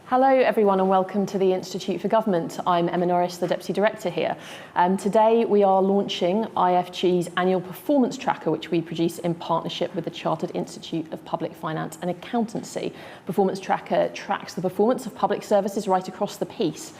Hello everyone and welcome to the Institute for Government. I'm Emma Norris, the Deputy Director here. Today we are launching IFG's annual performance tracker, which we produce in partnership with the Chartered Institute of Public Finance and Accountancy. Performance tracker tracks the performance of public services right across the piece.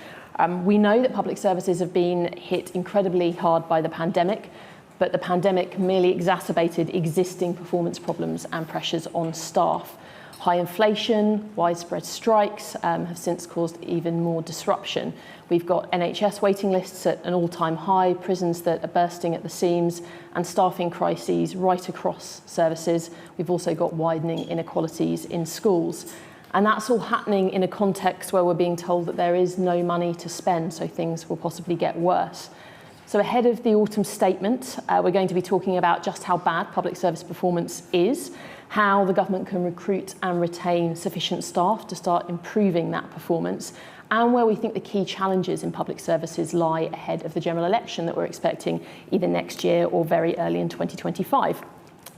We know that public services have been hit incredibly hard by the pandemic, but the pandemic merely exacerbated existing performance problems and pressures on staff. High inflation, widespread strikes have since caused even more disruption. We've got NHS waiting lists at an all-time high, prisons that are bursting at the seams, and staffing crises right across services. We've also got widening inequalities in schools. And that's all happening in a context where we're being told that there is no money to spend, so things will possibly get worse. So ahead of the autumn statement, we're going to be talking about just how bad public service performance is, how the government can recruit and retain sufficient staff to start improving that performance, and where we think the key challenges in public services lie ahead of the general election that we're expecting either next year or very early in 2025.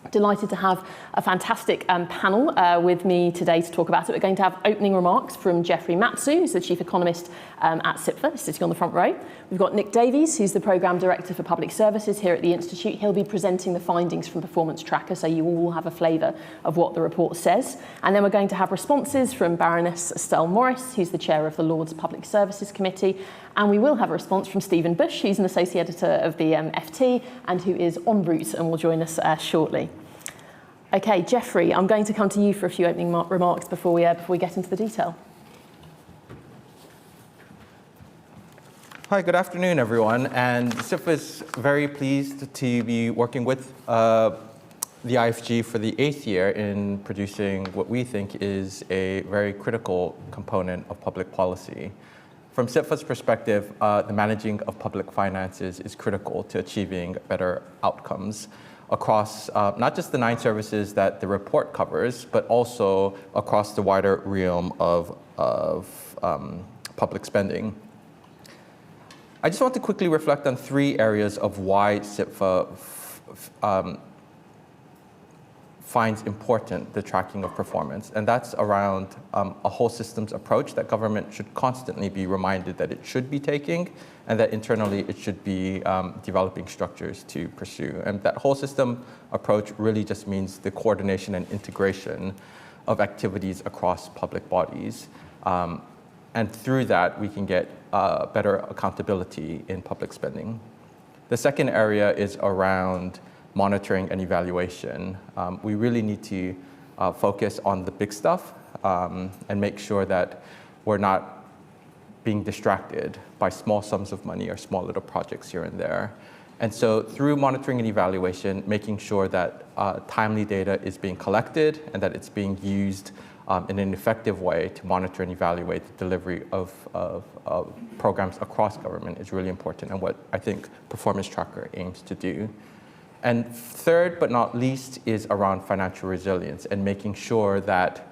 Delighted to have a fantastic panel with me today to talk about it. We're going to have opening remarks from Geoffrey Matsu, who's the Chief Economist at CIPFA, sitting on the front row. We've got Nick Davies, who's the Programme Director for Public Services here at the Institute. He'll be presenting the findings from Performance Tracker, so you all have a flavour of what the report says. And then we're going to have responses from Baroness Morris, who's the Chair of the Lords Public Services Committee. And we will have a response from Stephen Bush, who's an Associate Editor of the FT and who is en route and will join us shortly. Okay, Geoffrey, I'm going to come to you for a few opening remarks before we get into the detail. Hi, good afternoon, everyone. And CIPFA is very pleased to be working with the IFG for the 8th year in producing what we think is a very critical component of public policy. From CIPFA's perspective, the managing of public finances is critical to achieving better outcomes across not just the 9 services that the report covers, but also across the wider realm of public spending. I just want to quickly reflect on 3 areas of why CIPFA finds important the tracking of performance, and that's around a whole systems approach that government should constantly be reminded that it should be taking, and that internally it should be developing structures to pursue. And that whole system approach really just means the coordination and integration of activities across public bodies. And through that, we can get better accountability in public spending. The second area is around monitoring and evaluation. We really need to focus on the big stuff and make sure that we're not being distracted by small sums of money or small little projects here and there. And so through monitoring and evaluation, making sure that timely data is being collected and that it's being used in an effective way to monitor and evaluate the delivery of programs across government is really important, and what I think Performance Tracker aims to do. And third, but not least, is around financial resilience and making sure that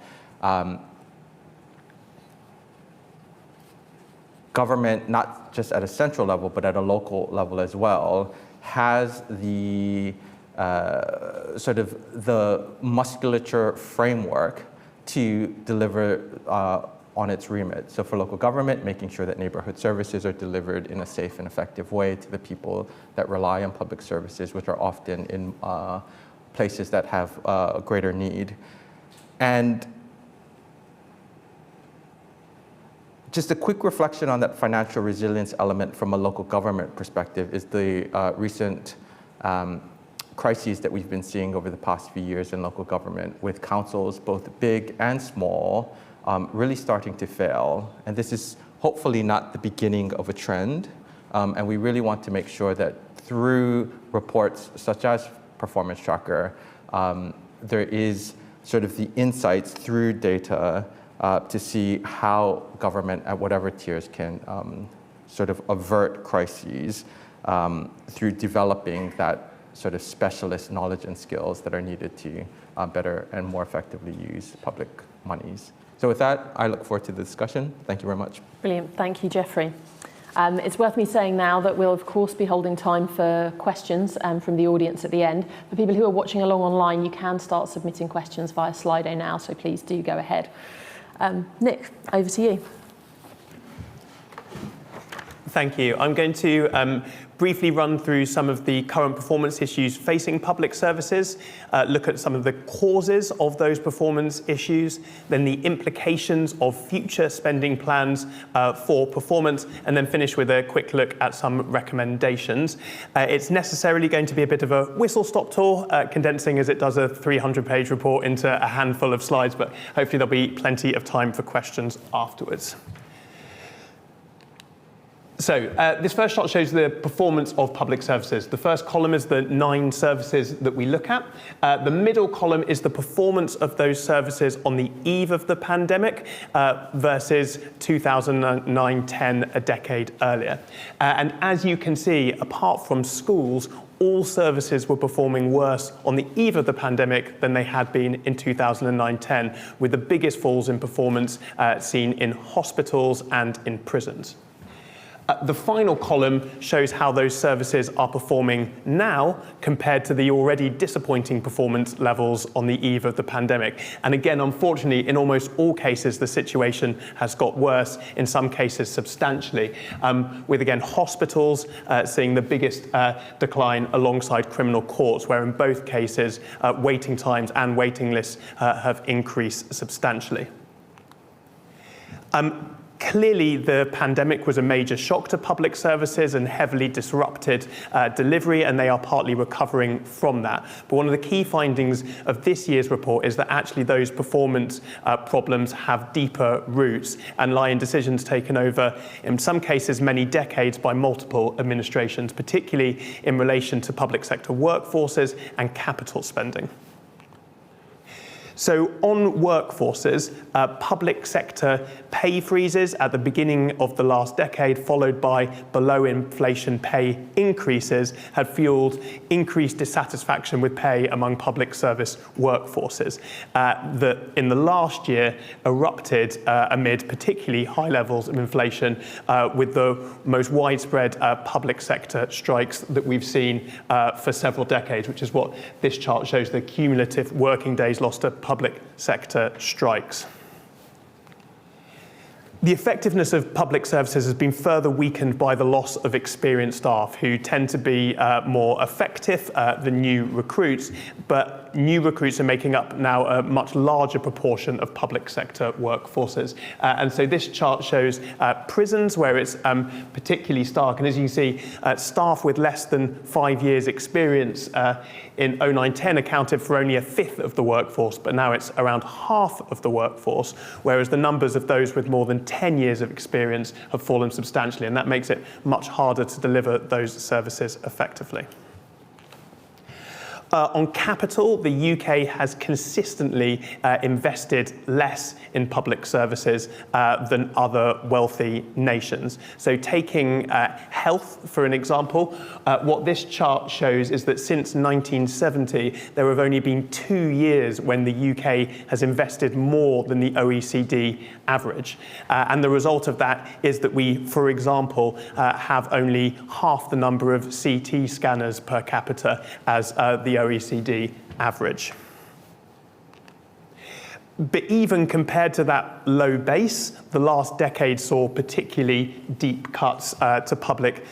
government, not just at a central level, but at a local level as well, has the sort of the musculature framework to deliver on its remit. So for local government, making sure that neighborhood services are delivered in a safe and effective way to the people that rely on public services, which are often in places that have greater need. And just a quick reflection on that financial resilience element from a local government perspective is the recent crises that we've been seeing over the past few years in local government, with councils, both big and small, really starting to fail. And this is hopefully not the beginning of a trend. And we really want to make sure that through reports such as Performance Tracker, there is sort of the insights through data to see how government at whatever tiers can sort of avert crises through developing that sort of specialist knowledge and skills that are needed to better and more effectively use public monies. So with that, I look forward to the discussion. Thank you very much. Brilliant. Thank you, Geoffrey. It's worth me saying now that we'll, of course, be holding time for questions from the audience at the end. For people who are watching along online, you can start submitting questions via Slido now, so please do go ahead. Nick, over to you. Thank you. I'm going to briefly run through some of the current performance issues facing public services, look at some of the causes of those performance issues, then the implications of future spending plans for performance, and then finish with a quick look at some recommendations. It's necessarily going to be a bit of a whistle-stop tour, condensing as it does a 300-page report into a handful of slides, but hopefully there'll be plenty of time for questions afterwards. So this first chart shows the performance of public services. The first column is the 9 services that we look at. The middle column is the performance of those services on the eve of the pandemic versus 2009-10, a decade earlier. And as you can see, apart from schools, all services were performing worse on the eve of the pandemic than they had been in 2009-10, with the biggest falls in performance seen in hospitals and in prisons. The final column shows how those services are performing now compared to the already disappointing performance levels on the eve of the pandemic. And again, unfortunately, in almost all cases, the situation has got worse, in some cases substantially, with, again, hospitals seeing the biggest decline alongside criminal courts, where in both cases, waiting times and waiting lists have increased substantially. Clearly, the pandemic was a major shock to public services and heavily disrupted delivery, and they are partly recovering from that. But one of the key findings of this year's report is that actually those performance problems have deeper roots and lie in decisions taken over, in some cases, many decades by multiple administrations, particularly in relation to public sector workforces and capital spending. So on workforces, public sector pay freezes at the beginning of the last decade, followed by below inflation pay increases, had fueled increased dissatisfaction with pay among public service workforces that in the last year erupted amid particularly high levels of inflation, with the most widespread public sector strikes that we've seen for several decades, which is what this chart shows, the cumulative working days lost to public sector strikes. The effectiveness of public services has been further weakened by the loss of experienced staff, who tend to be more effective than new recruits, but new recruits are making up now a much larger proportion of public sector workforces. And so this chart shows prisons, where it's particularly stark. And as you can see, staff with less than 5 years experience in 09-10 accounted for only a fifth of the workforce, but now it's around half of the workforce, whereas the numbers of those with more than 10 years of experience have fallen substantially, and that makes it much harder to deliver those services effectively. On capital, the UK has consistently invested less in public services than other wealthy nations. So taking health, for an example, what this chart shows is that since 1970, there have only been 2 years when the UK has invested more than the OECD average. And the result of that is that we, for example, have only half the number of CT scanners per capita as the OECD average. But even compared to that low base, the last decade saw particularly deep cuts to public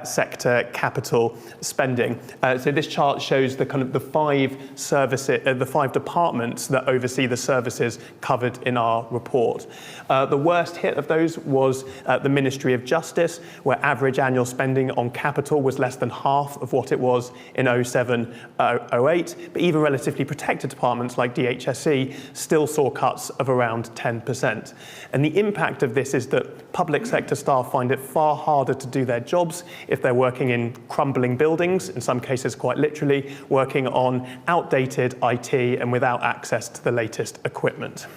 sector capital spending. So this chart shows the the five departments that oversee the services covered in our report. The worst hit of those was the Ministry of Justice, where average annual spending on capital was less than half of what it was in 07-08. But even relatively protected departments like DHSE still saw cuts of around 10%. And the impact of this is that public sector staff find it far harder to do their jobs if they're working in crumbling buildings, in some cases quite literally, working on outdated IT and without access to the latest equipment.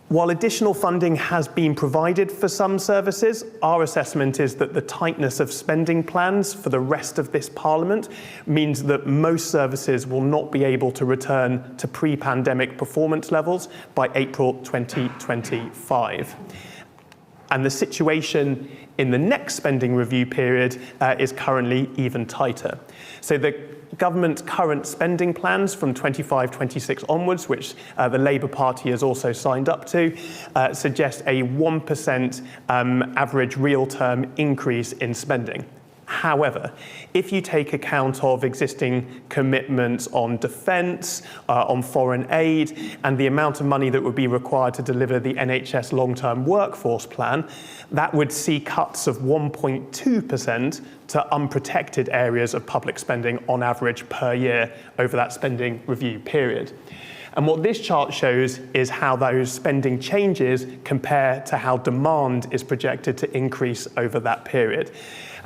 While additional funding has been provided for some services, our assessment is that the tightness of spending plans for the rest of this Parliament means that most services will not be able to return to pre-pandemic performance levels by April 2025. And the situation in the next spending review period is currently even tighter. So the government's current spending plans from 25-26 onwards, which the Labour Party has also signed up to, suggest a 1% average real-term increase in spending. However, if you take account of existing commitments on defence, on foreign aid, and the amount of money that would be required to deliver the NHS long-term workforce plan, that would see cuts of 1.2% to unprotected areas of public spending on average per year over that spending review period. And what this chart shows is how those spending changes compare to how demand is projected to increase over that period.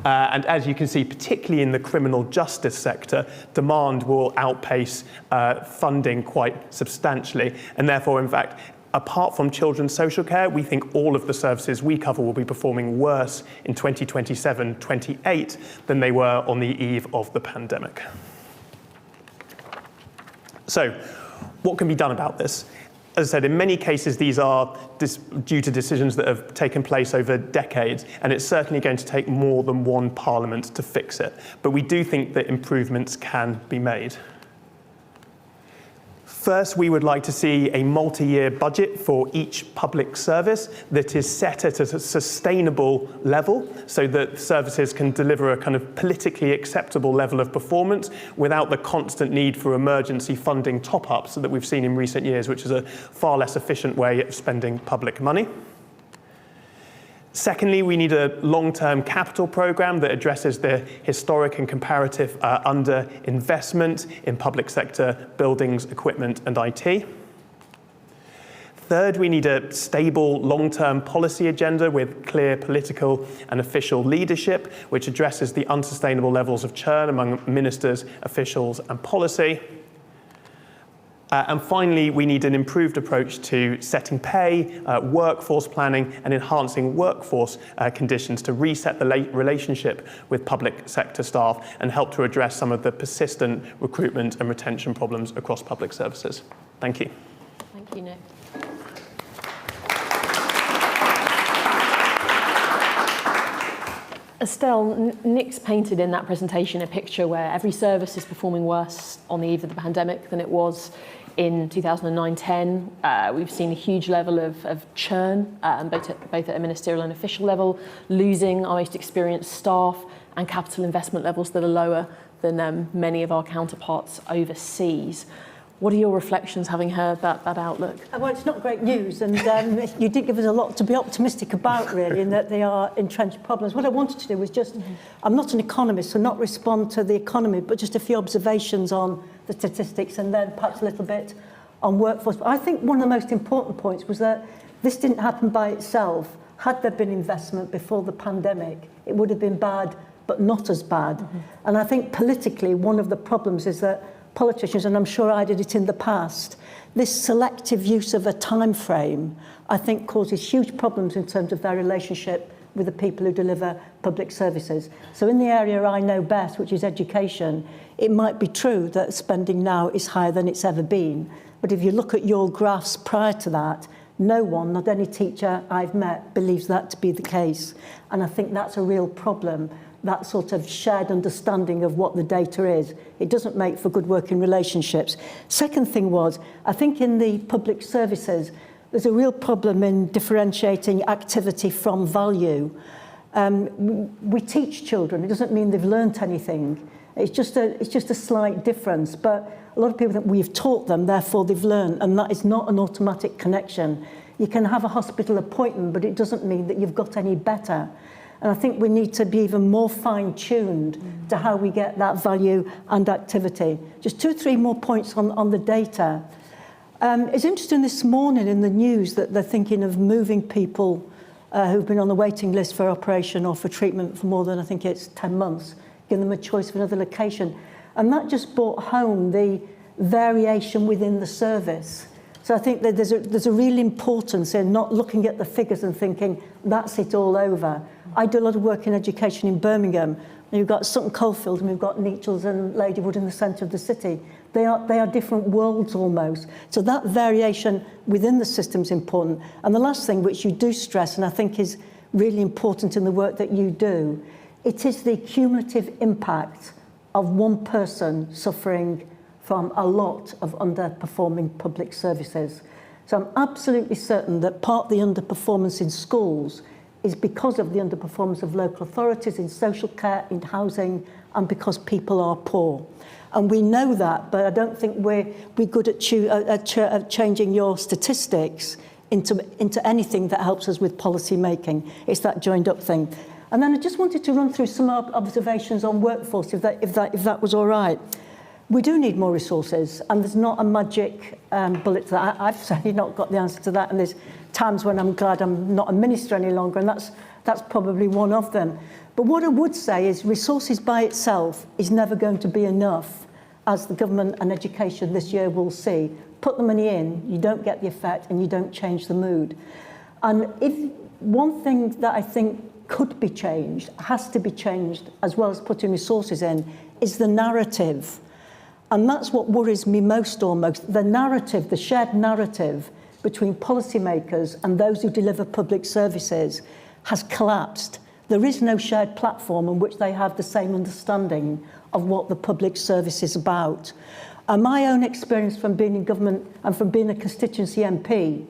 And as you can see, particularly in the criminal justice sector, demand will outpace funding quite substantially. And therefore, in fact, apart from children's social care, we think all of the services we cover will be performing worse in 2027-28 than they were on the eve of the pandemic. So, what can be done about this? As I said, in many cases, these are due to decisions that have taken place over decades, and it's certainly going to take more than one parliament to fix it. But we do think that improvements can be made. First, we would like to see a multi-year budget for each public service that is set at a sustainable level so that services can deliver a kind of politically acceptable level of performance without the constant need for emergency funding top-ups that we've seen in recent years, which is a far less efficient way of spending public money. Secondly, we need a long-term capital programme that addresses the historic and comparative under-investment in public sector buildings, equipment and IT. Third, we need a stable long-term policy agenda with clear political and official leadership, which addresses the unsustainable levels of churn among ministers, officials and policy. And finally, we need an improved approach to setting pay, workforce planning, and enhancing workforce conditions to reset the relationship with public sector staff and help to address some of the persistent recruitment and retention problems across public services. Thank you. Thank you, Nick. Estelle, Nick's painted in that presentation a picture where every service is performing worse on the eve of the pandemic than it was in 2009-10. We've seen a huge level of churn, both at a ministerial and official level, losing our most experienced staff and capital investment levels that are lower than many of our counterparts overseas. What are your reflections having heard that outlook? Well, it's not great news, and you did give us a lot to be optimistic about, really, in that they are entrenched problems. What I wanted to do was just, I'm not an economist, so not respond to the economy, but just a few observations on the statistics and then perhaps a little bit on workforce. But I think one of the most important points was that this didn't happen by itself. Had there been investment before the pandemic, it would have been bad, but not as bad. And I think politically, one of the problems is that politicians, and I'm sure I did it in the past, this selective use of a time frame, I think, causes huge problems in terms of their relationship with the people who deliver public services. So in the area I know best, which is education, it might be true that spending now is higher than it's ever been. But if you look at your graphs prior to that, no one, not any teacher I've met, believes that to be the case. And I think that's a real problem. That sort of shared understanding of what the data is. It doesn't make for good working relationships. Second thing was, I think in the public services, there's a real problem in differentiating activity from value. We teach children. It doesn't mean they've learnt anything. It's just a slight difference. But a lot of people think we've taught them, therefore they've learned, and that is not an automatic connection. You can have a hospital appointment, but it doesn't mean that you've got any better. And I think we need to be even more fine-tuned to how we get that value and activity. Just 2 or 3 more points on the data. It's interesting this morning in the news that they're thinking of moving people who've been on the waiting list for operation or for treatment for more than, I think it's 10 months, giving them a choice of another location. And that just brought home the variation within the service. So I think that there's a real importance in not looking at the figures and thinking, that's it all over. I do a lot of work in education in Birmingham. And you've got Sutton Coldfield and we've got Nechells and Ladywood in the centre of the city. They are different worlds almost. So that variation within the system is important. And the last thing which you do stress, and I think is really important in the work that you do. It is the cumulative impact of one person suffering from a lot of underperforming public services. So I'm absolutely certain that part of the underperformance in schools is because of the underperformance of local authorities in social care, in housing, and because people are poor. And we know that, but I don't think we're good at changing your statistics into anything that helps us with policy making. It's that joined up thing. And then I just wanted to run through some observations on workforce, if that was all right. We do need more resources, and there's not a magic bullet to that. I've certainly not got the answer to that, and there's times when I'm glad I'm not a minister any longer, and that's probably one of them. But what I would say is resources by itself is never going to be enough, as the government and education this year will see. Put the money in, you don't get the effect, and you don't change the mood. And if one thing that I think could be changed, has to be changed, as well as putting resources in, is the narrative. And that's what worries me most almost. The narrative, the shared narrative between policymakers and those who deliver public services has collapsed. There is no shared platform on which they have the same understanding of what the public service is about. And my own experience from being in government and from being a constituency MP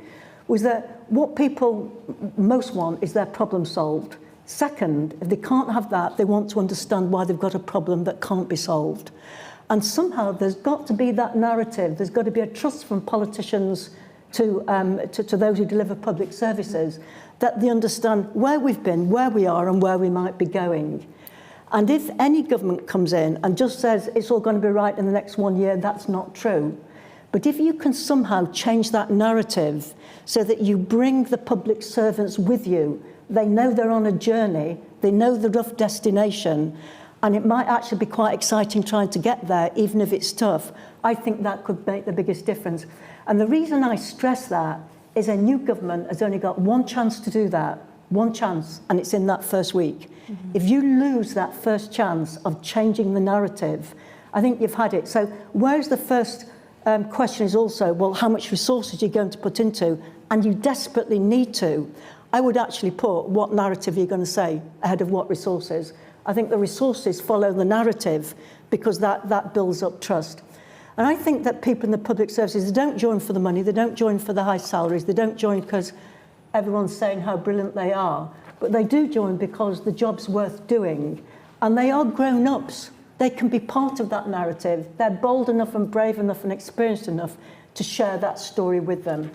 was that what people most want is their problem solved. Second, if they can't have that, they want to understand why they've got a problem that can't be solved. And somehow there's got to be that narrative. There's got to be a trust from politicians to those who deliver public services, that they understand where we've been, where we are, and where we might be going. And if any government comes in and just says it's all going to be right in the next 1 year, that's not true. But if you can somehow change that narrative so that you bring the public servants with you, they know they're on a journey, they know the rough destination, and it might actually be quite exciting trying to get there, even if it's tough. I think that could make the biggest difference. And the reason I stress that is a new government has only got one chance to do that, one chance, and it's in that first week. Mm-hmm. If you lose that first chance of changing the narrative, I think you've had it. So where's the first question is also, well, how much resources are you going to put into? And you desperately need to. I would actually put what narrative you're going to say ahead of what resources. I think the resources follow the narrative because that builds up trust. And I think that people in the public services, they don't join for the money, they don't join for the high salaries, they don't join because everyone's saying how brilliant they are, but they do join because the job's worth doing. And they are grown-ups. They can be part of that narrative. They're bold enough and brave enough and experienced enough to share that story with them.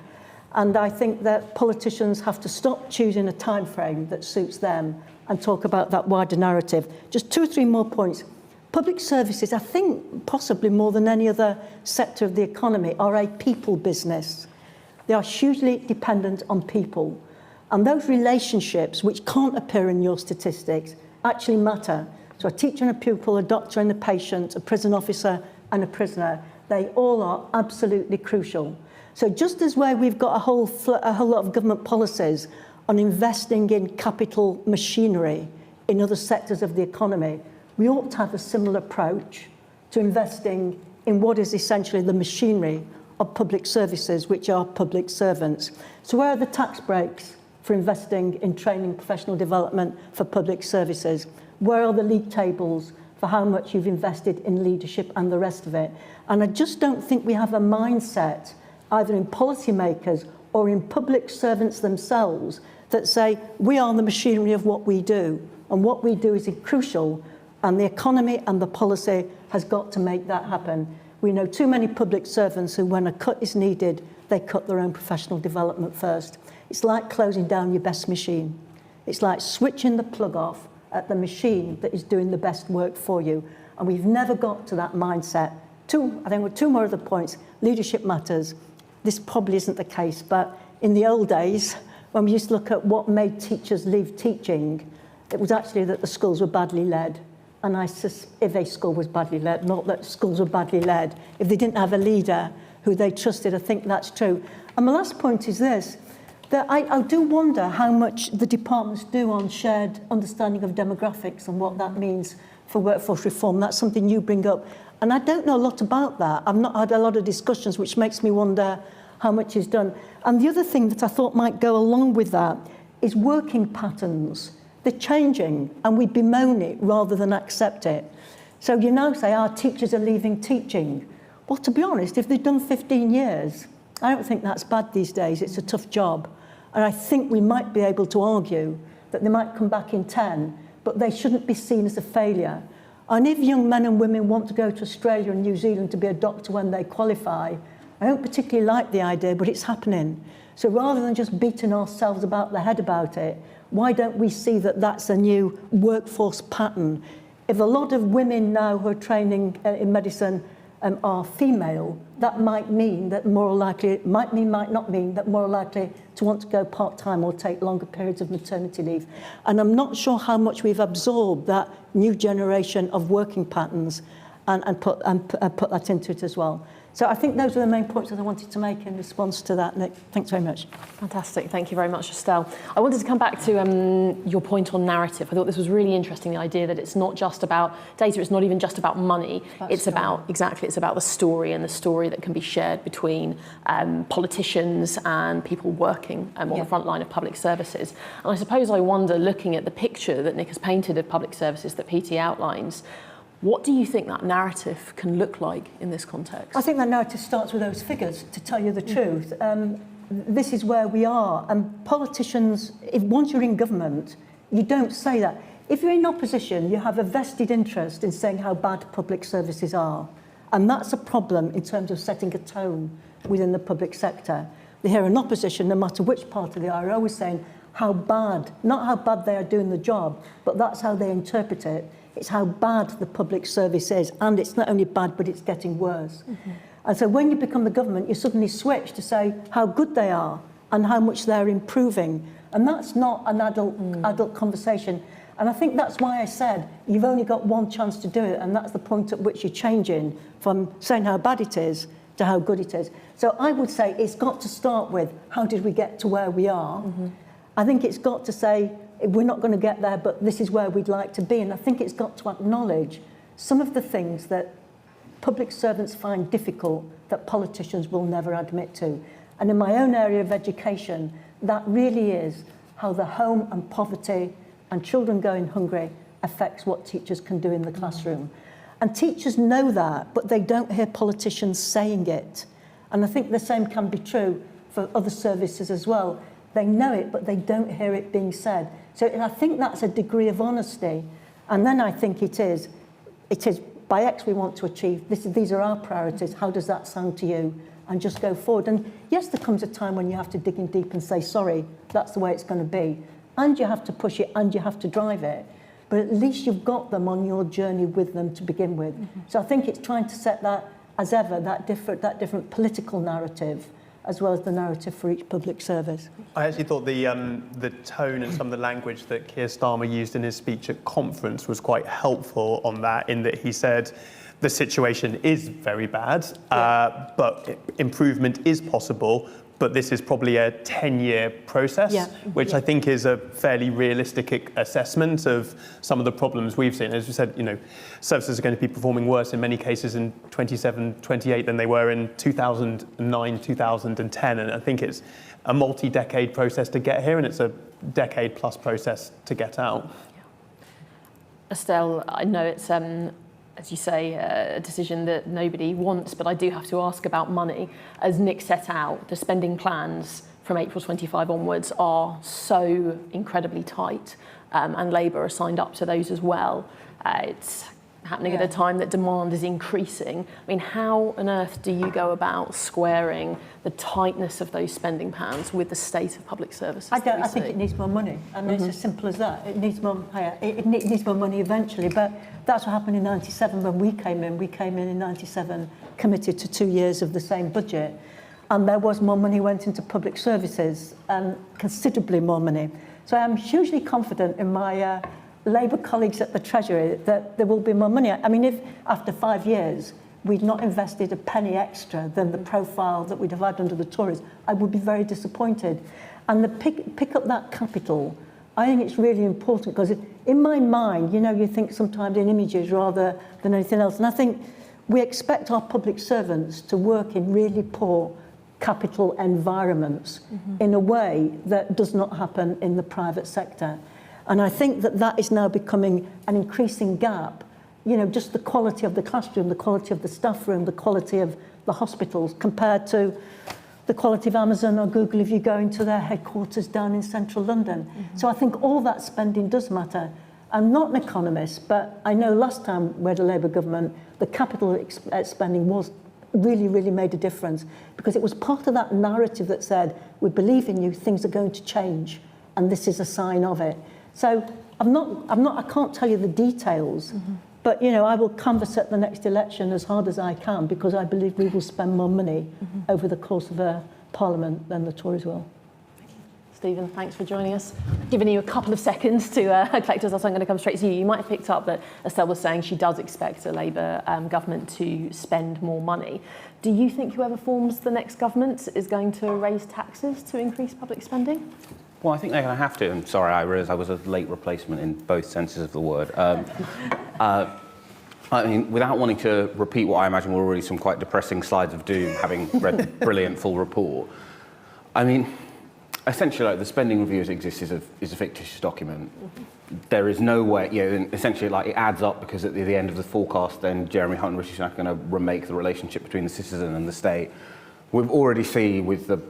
And I think that politicians have to stop choosing a time frame that suits them and talk about that wider narrative. Just 2 or 3 more points. Public services, I think possibly more than any other sector of the economy, are a people business. They are hugely dependent on people. And those relationships, which can't appear in your statistics, actually matter. So a teacher and a pupil, a doctor and a patient, a prison officer and a prisoner, they all are absolutely crucial. So just as where we've got a whole lot of government policies on investing in capital machinery in other sectors of the economy, we ought to have a similar approach to investing in what is essentially the machinery of public services, which are public servants. So where are the tax breaks for investing in training, professional development for public services? Where are the league tables for how much you've invested in leadership and the rest of it? And I just don't think we have a mindset, either in policymakers or in public servants themselves, that say, we are the machinery of what we do, and what we do is crucial, and the economy and the policy has got to make that happen. We know too many public servants who, when a cut is needed, they cut their own professional development first. It's like closing down your best machine. It's like switching the plug off at the machine that is doing the best work for you. And we've never got to that mindset. I think with 2 more other points. Leadership matters. This probably isn't the case, but in the old days, when we used to look at what made teachers leave teaching, it was actually that the schools were badly led. And if a school was badly led, not that schools were badly led, if they didn't have a leader who they trusted, I think that's true. And my last point is this, that I do wonder how much the departments do on shared understanding of demographics and what that means for workforce reform. That's something you bring up. And I don't know a lot about that. I've not had a lot of discussions, which makes me wonder how much is done. And the other thing that I thought might go along with that is working patterns. They're changing, and we bemoan it rather than accept it. So you now say our teachers are leaving teaching. Well, to be honest, if they've done 15 years, I don't think that's bad these days. It's a tough job. And I think we might be able to argue that they might come back in 10, but they shouldn't be seen as a failure. And if young men and women want to go to Australia and New Zealand to be a doctor when they qualify, I don't particularly like the idea, but it's happening. So rather than just beating ourselves about the head about it, why don't we see that that's a new workforce pattern? If a lot of women now who are training in medicine are female, that might mean that more likely, might not mean that more likely to want to go part-time or take longer periods of maternity leave. And I'm not sure how much we've absorbed that new generation of working patterns and put that into it as well. So I think those are the main points that I wanted to make in response to that, Nick. Thanks very much. Fantastic. Thank you very much, Estelle. I wanted to come back to your point on narrative. I thought this was really interesting, the idea that it's not just about data, it's not even just about money. It's about the story, and the story that can be shared between politicians and people working on the front line of public services. And I suppose I wonder, looking at the picture that Nick has painted of public services that PT outlines, what do you think that narrative can look like in this context? I think that narrative starts with those figures, to tell you the truth. This is where we are. And politicians, once you're in government, you don't say that. If you're in opposition, you have a vested interest in saying how bad public services are. And that's a problem in terms of setting a tone within the public sector. They hear an opposition, no matter which party they are always saying how bad, not how bad they are doing the job, but that's how they interpret it. It's how bad the public service is, and it's not only bad, but it's getting worse. Mm-hmm. And so when you become the government, you suddenly switch to say how good they are and how much they're improving. And that's not an adult conversation. And I think that's why I said you've only got one chance to do it, and that's the point at which you're changing from saying how bad it is to how good it is. So I would say it's got to start with how did we get to where we are? Mm-hmm. I think it's got to say we're not going to get there, but this is where we'd like to be. And I think it's got to acknowledge some of the things that public servants find difficult that politicians will never admit to. And in my own area of education, that really is how the home and poverty and children going hungry affects what teachers can do in the classroom. And teachers know that, but they don't hear politicians saying it. And I think the same can be true for other services as well. They know it, but they don't hear it being said. So I think that's a degree of honesty. And then I think it is by X we want to achieve, these are our priorities, how does that sound to you? And just go forward. And yes, there comes a time when you have to dig in deep and say, sorry, that's the way it's going to be. And you have to push it and you have to drive it. But at least you've got them on your journey with them to begin with. Mm-hmm. So I think it's trying to set that, as ever, that different political narrative, as well as the narrative for each public service. I actually thought the tone and some of the language that Keir Starmer used in his speech at conference was quite helpful on that, in that he said the situation is very bad, but improvement is possible, but this is probably a 10-year process, which I think is a fairly realistic assessment of some of the problems we've seen. As we said, services are going to be performing worse in many cases in 27, 28 than they were in 2009, 2010. And I think it's a multi-decade process to get here, and it's a decade-plus process to get out. Estelle, I know it's, as you say, a decision that nobody wants, but I do have to ask about money. As Nick set out, the spending plans from April 25 onwards are so incredibly tight, and Labour are signed up to those as well. It's happening at a time that demand is increasing. I mean, how on earth do you go about squaring the tightness of those spending plans with the state of public services? I think it needs more money. I mean, it's as simple as that. It needs more. It needs more money eventually. But that's what happened in '97 when we came in. We came in '97, committed to 2 years of the same budget, and there was more money went into public services, and considerably more money. So I'm hugely confident in my Labour colleagues at the Treasury that there will be more money. I mean, if after 5 years we'd not invested a penny extra than the profile that we'd have had under the Tories, I would be very disappointed. And the pick up that capital, I think it's really important, because in my mind, you think sometimes in images rather than anything else. And I think we expect our public servants to work in really poor capital environments in a way that does not happen in the private sector. And I think that that is now becoming an increasing gap. You know, just the quality of the classroom, the quality of the staff room, the quality of the hospitals compared to the quality of Amazon or Google if you go into their headquarters down in central London. So I think all that spending does matter. I'm not an economist, but I know last time we had a Labour government, the capital spending was really made a difference because it was part of that narrative that said, we believe in you, things are going to change, and this is a sign of it. So I can't tell you the details, but you know, I will canvass at the next election as hard as I can because I believe we will spend more money over the course of a Parliament than the Tories will. Stephen, thanks for joining us. Giving you a couple of seconds to collect us, I'm going to come straight to you. You might have picked up that Estelle was saying she does expect a Labour government to spend more money. Do you think whoever forms the next government is going to raise taxes to increase public spending? Well, I think they're going to have to. I'm sorry, I realised I was a late replacement in both senses of the word. I mean, without wanting to repeat what I imagine were already some quite depressing slides of doom, having read the brilliant full report, I mean, essentially, like, the spending review as it exists is a fictitious document. There is no way, you know, essentially, like, it adds up because at the end of the forecast, then Jeremy Hunt and Rishi Sunak are going to remake the relationship between the citizen and the state. We've already seen with the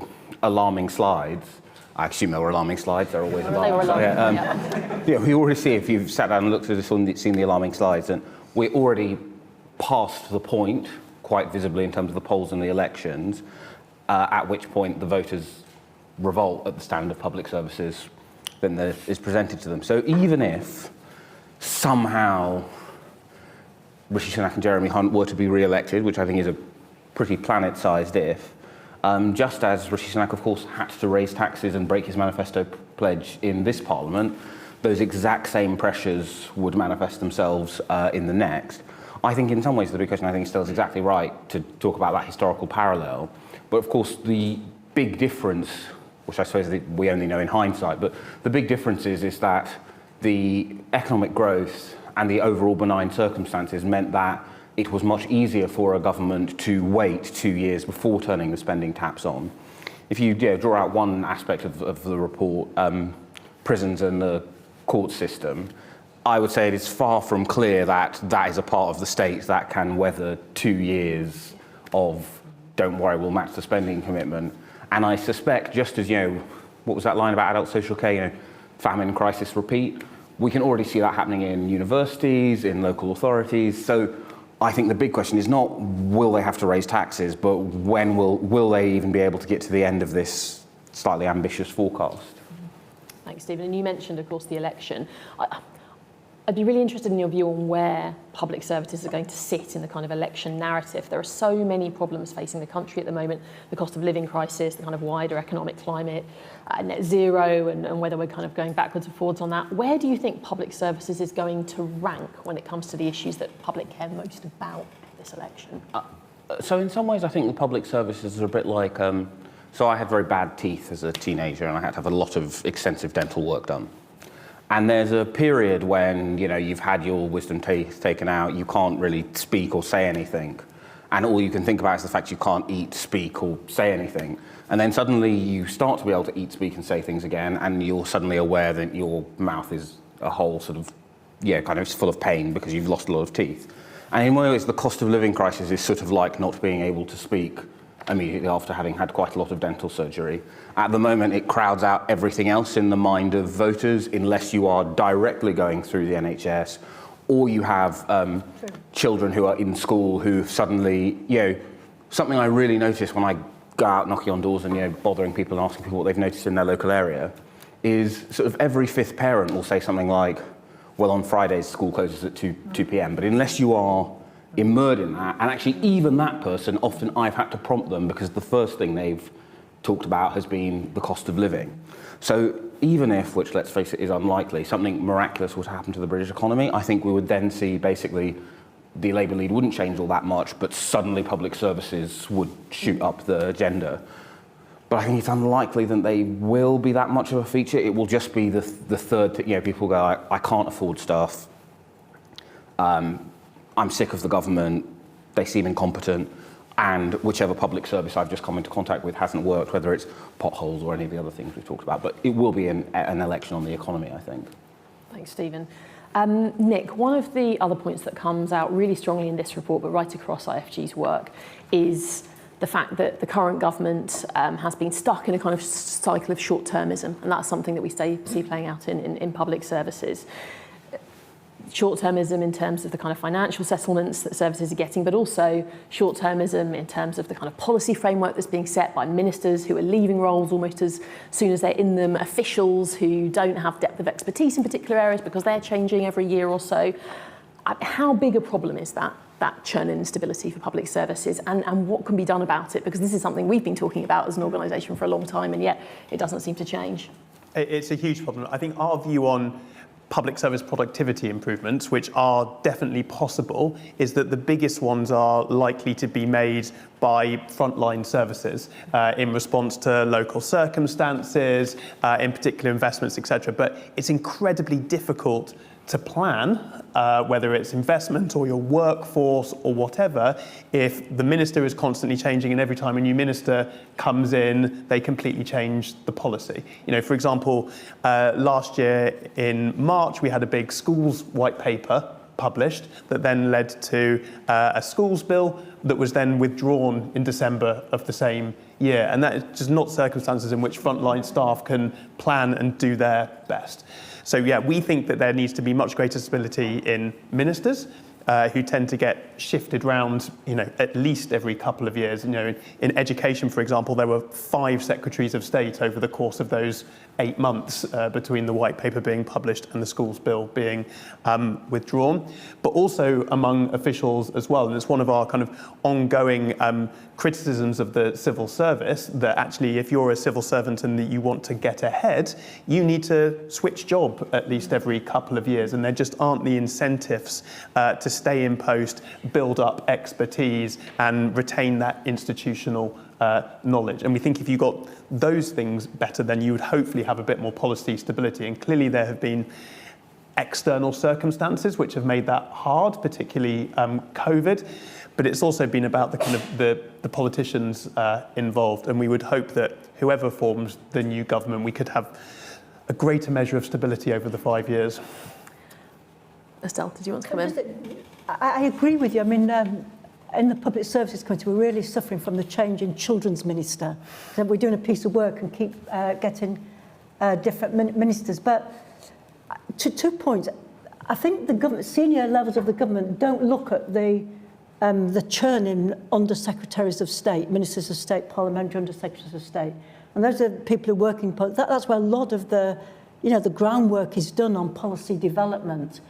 alarming slides. I assume they were alarming slides. They're always alarming. They were alarming. Yeah, we already see, if you've sat down and looked at this and seen the alarming slides, and we're already past the point, quite visibly in terms of the polls and the elections, at which point the voters revolt at the standard of public services that is presented to them. So even if somehow Rishi Sunak and Jeremy Hunt were to be re-elected, which I think is a pretty planet-sized if, just as Rishi Sunak, of course, had to raise taxes and break his manifesto pledge in this Parliament, those exact same pressures would manifest themselves in the next. I think in some ways the big question, I think, still is exactly right to talk about that historical parallel. But of course, the big difference, which I suppose we only know in hindsight, but the big difference is that the economic growth and the overall benign circumstances meant that it was much easier for a government to wait 2 years before turning the spending taps on. If you draw out one aspect of the report, prisons and the court system, I would say it is far from clear that that is a part of the state that can weather 2 years of, don't worry, we'll match the spending commitment. And I suspect, just as, what was that line about adult social care, famine, crisis, repeat? We can already see that happening in universities, in local authorities. So I think the big question is not will they have to raise taxes, but when will they even be able to get to the end of this slightly ambitious forecast? Thanks, Stephen. And you mentioned, of course, the election. I'd be really interested in your view on where public services are going to sit in the kind of election narrative. There are so many problems facing the country at the moment, the cost of living crisis, the kind of wider economic climate, net zero, and whether we're kind of going backwards and forwards on that. Where do you think public services is going to rank when it comes to the issues that public care most about this election? So in some ways, I think the public services are a bit like... so I had very bad teeth as a teenager, and I had to have a lot of extensive dental work done. And there's a period when, you've had your wisdom teeth taken out, you can't really speak or say anything. And all you can think about is the fact you can't eat, speak, or say anything. And then suddenly you start to be able to eat, speak, and say things again, and you're suddenly aware that your mouth is a whole sort of, kind of full of pain because you've lost a lot of teeth. And in many ways, the cost of living crisis is sort of like not being able to speak immediately after having had quite a lot of dental surgery. At the moment, it crowds out everything else in the mind of voters unless you are directly going through the NHS or you have children who are in school who suddenly, something I really notice when I go out knocking on doors and, bothering people and asking people what they've noticed in their local area is sort of every fifth parent will say something like, well, on Fridays, school closes at 2 p.m. But unless you are immersed in that, and actually even that person, often I've had to prompt them because the first thing they've talked about has been the cost of living. So even if, which let's face it is unlikely, something miraculous would happen to the British economy, I think we would then see basically the Labour lead wouldn't change all that much, but suddenly public services would shoot up the agenda. But I think it's unlikely that they will be that much of a feature. It will just be the third, people go, I can't afford stuff. I'm sick of the government, they seem incompetent. and whichever public service I've just come into contact with hasn't worked, whether it's potholes or any of the other things we've talked about. But it will be an election on the economy, I think. Thanks, Stephen. Nick, one of the other points that comes out really strongly in this report, but right across IFG's work, is the fact that the current government has been stuck in a kind of cycle of short-termism, and that's something that we see playing out in public services. Short-termism in terms of the kind of financial settlements that services are getting, but also short-termism in terms of the kind of policy framework that's being set by ministers who are leaving roles almost as soon as they're in them, officials who don't have depth of expertise in particular areas because they're changing every year or so. How big a problem is that churn and instability for public services, and what can be done about it? Because this is something we've been talking about as an organisation for a long time, and yet it doesn't seem to change. It's a huge problem. I think our view on public service productivity improvements, which are definitely possible, is that the biggest ones are likely to be made by frontline services in response to local circumstances, in particular investments, etc. But it's incredibly difficult to plan, whether it's investment or your workforce or whatever, if the minister is constantly changing and every time a new minister comes in, they completely change the policy. You know, for example, last year in March, we had a big schools white paper published that then led to a schools bill that was then withdrawn in December of the same year. And that is just not circumstances in which frontline staff can plan and do their best. So yeah, we think that there needs to be much greater stability in ministers who tend to get shifted around, you know, at least every couple of years. You know, in education, for example, there were 5 secretaries of state over the course of those 8 months between the white paper being published and the schools bill being withdrawn, but also among officials as well. And it's one of our kind of ongoing criticisms of the civil service that actually if you're a civil servant and that you want to get ahead, you need to switch job at least every couple of years, and there just aren't the incentives to stay in post, build up expertise and retain that institutional knowledge. And we think if you got those things better, then you would hopefully have a bit more policy stability. And clearly there have been external circumstances which have made that hard, particularly COVID. But it's also been about the kind of the politicians involved. And we would hope that whoever forms the new government, we could have a greater measure of stability over the 5 years. Estelle, did you want to come in? I agree with you. I mean, in the Public Services Committee, we're really suffering from the change in Children's Minister. So we're doing a piece of work and keep getting different ministers. But to 2 points, I think the government, senior levels of the government don't look at the churning under Secretaries of State, Ministers of State, Parliamentary under Secretaries of State. And those are people who are working, that's where a lot of the groundwork is done on policy development.